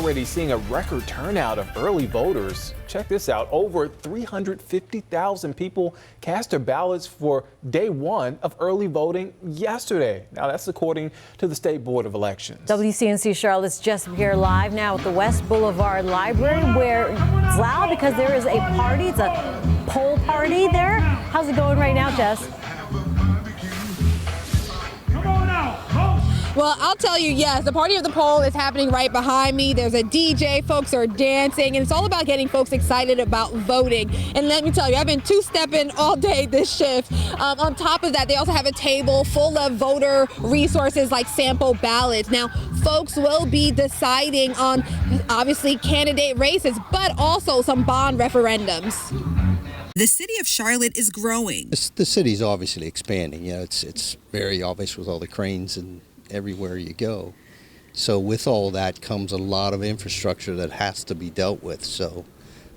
Already seeing a record turnout of early voters. Check this out. Over 350,000 people cast their ballots for day one of early voting yesterday. Now, that's according to the State Board of Elections. WCNC Charlotte's Jessica here live now at the West Boulevard Library, where it's loud because there is a party. It's a poll party there. How's it going right now, Jess? Well, I'll tell you, yes, the party of the poll is happening right behind me. There's a DJ, folks are dancing, and it's all about getting folks excited about voting. And let me tell you, I've been two-stepping all day this shift. On top of that, they also have a table full of voter resources like sample ballots. Now, folks will be deciding on, obviously, candidate races, but also some bond referendums. The city of Charlotte is growing. The city's obviously expanding. You know, it's very obvious with all the cranes and everywhere you go. So with all that comes a lot of infrastructure that has to be dealt with. So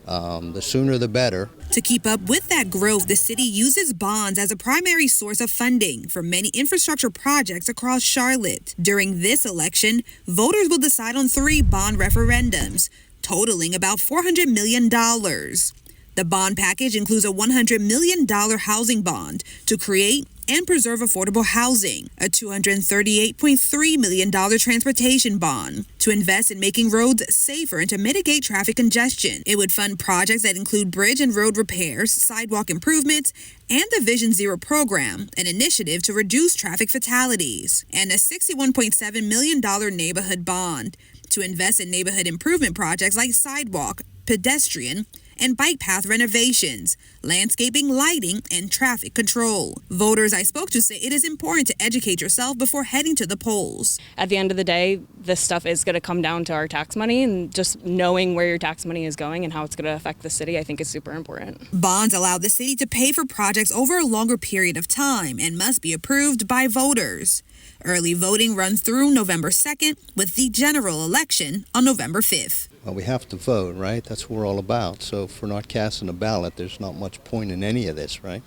the sooner the better. To keep up with that growth, the city uses bonds as a primary source of funding for many infrastructure projects across Charlotte. During this election, voters will decide on 3 bond referendums, totaling about $400 million. The bond package includes a $100 million housing bond to create and preserve affordable housing, a $238.3 million transportation bond to invest in making roads safer and to mitigate traffic congestion. It would fund projects that include bridge and road repairs, sidewalk improvements, and the Vision Zero program, an initiative to reduce traffic fatalities, and a $61.7 million neighborhood bond to invest in neighborhood improvement projects like sidewalk, pedestrian, and bike path renovations, landscaping, lighting, and traffic control. Voters I spoke to say it is important to educate yourself before heading to the polls. At the end of the day, this stuff is going to come down to our tax money, and just knowing where your tax money is going and how it's going to affect the city, I think is super important. Bonds allow the city to pay for projects over a longer period of time and must be approved by voters. Early voting runs through November 2nd, with the general election on November 5th. Well, we have to vote, right? That's what we're all about. So if we're not casting a ballot, there's not much point in any of this, right?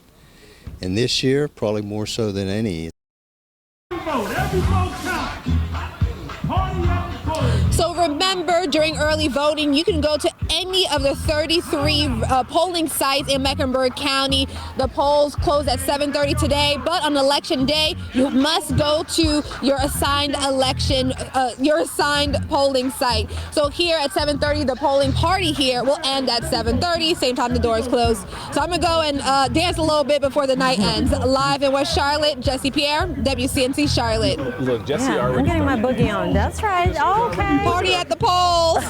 And this year, probably more so than any. Every vote counts. So remember, during early voting, you can go to any of the 33 polling sites in Mecklenburg County. The polls close at 7:30 today, but on election day, you must go to your assigned polling site. So here at 7:30, the polling party here will end at 7:30, same time the doors close. So I'm gonna go and dance a little bit before the night ends. Live in West Charlotte, Jessie Pierre, WCNC Charlotte. Look, Jesse Yeah, already I'm getting my boogie on. That's right. Okay. Party at the polls.